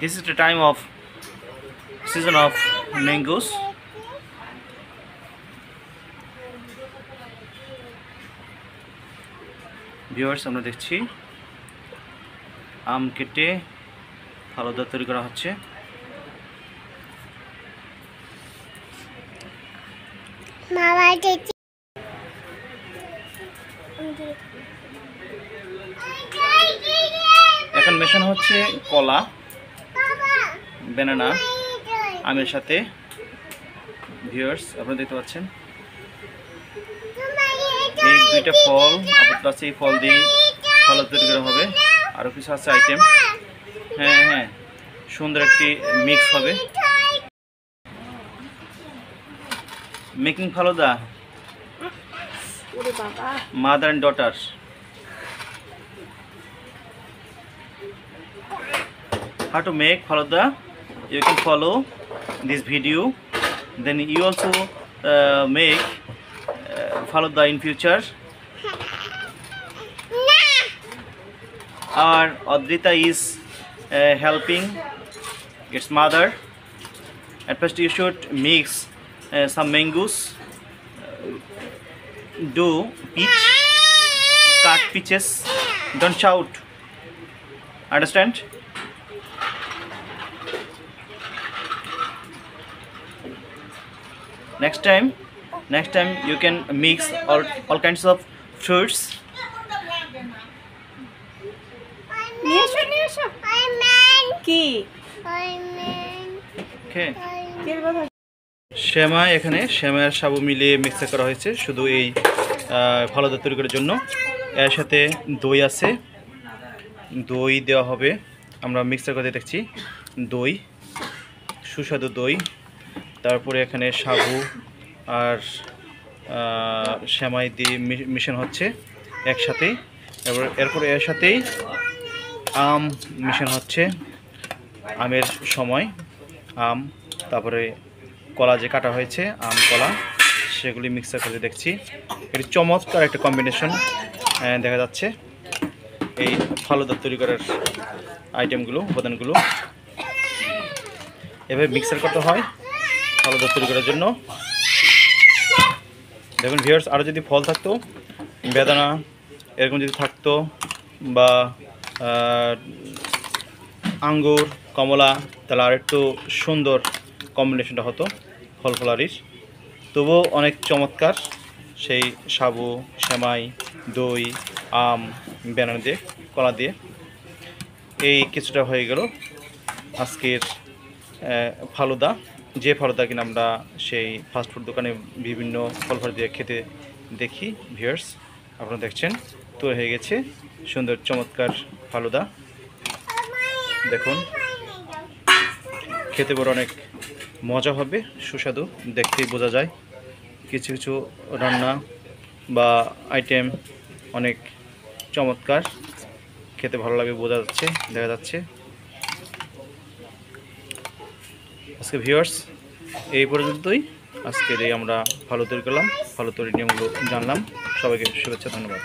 This is the time of season of mangoes. Viewers, আমরা দেখছি আম কেটে ফালুদা তৈরি করা হচ্ছে। এখন মেশানো হচ্ছে কলা, ব্যানানা আমের সাথে। ভিউয়ার্স, আপনারা দেখতে পাচ্ছেন এই দুইটা ফল, আপাতত আছে এই ফল দিয়ে ফালুদা তৈরি করা হবে। আরও কিছু আছে আইটেম। হ্যাঁ, সুন্দর একটি মিক্স হবে। Making falooda, mother and daughter. How to make faluda? You can follow this video. Then you also make faluda in future. Our Adrita is helping its mother. At first you should mix some mangoes. Do peach, cut peaches, don't shout, understand? Next time you can mix all kinds of fruits. Okay. সেমাই, এখানে সেমাইয়ের সাবু মিলিয়ে mixer করা হয়েছে শুধু এই ফালুদা তৈরি করার জন্য। এর সাথে দই আছে, দই দেওয়া হবে। আমরা মিক্সার করতে দেখছি দই, সুস্বাদু দই। তারপরে এখানে সাবু আর সেমাই দিয়ে মিশানো হচ্ছে একসাথে। এরপরে এর সাথেই আম মিশানো হচ্ছে। আমের সময় আম, তারপরে কলা যে কাটা হয়েছে, আম কলা, সেগুলি মিক্সার করে দেখছি। এটি চমৎকার একটা কম্বিনেশন দেখা যাচ্ছে এই ফালুদা তৈরি করার আইটেমগুলো, উপাদানগুলো এভাবে মিক্সার করতে হয় ফালুদা তৈরি করার জন্য। দেখুন ভিউয়ার্স, আরও যদি ফল থাকতো, বেদানা এরকম যদি থাকতো, বা আঙ্গুর, কমলা, তাহলে আর একটু সুন্দর কম্বিনেশনটা হতো ফল ফলারির। তবুও অনেক চমৎকার সেই সাবু, সেমাই, দই, আম, ব্যানানা দিয়ে, কলা দিয়ে। এই কিছুটা হয়ে গেল আজকের ফালুদা, যে ফালুদা কিনা আমরা সেই ফাস্টফুড দোকানে বিভিন্ন ফল ফল দিয়ে খেতে দেখি। ভিউয়ার্স, আপনারা দেখছেন তৈরি হয়ে গেছে সুন্দর চমৎকার ফালুদা। দেখুন, খেতে বড় অনেক মজা হবে, সুস্বাদু, দেখতেই বোঝা যায়। কিছু কিছু রান্না বা আইটেম অনেক চমৎকার, খেতে ভালো লাগে, বোঝা যাচ্ছে, দেখা যাচ্ছে। আজকে ভিউয়ার্স এই পর্যন্তই। আজকের এই আমরা ফালুদা তৈরি করলাম, ফালুদা তৈরির নিয়মগুলো জানলাম। সবাইকে শুভেচ্ছা, ধন্যবাদ।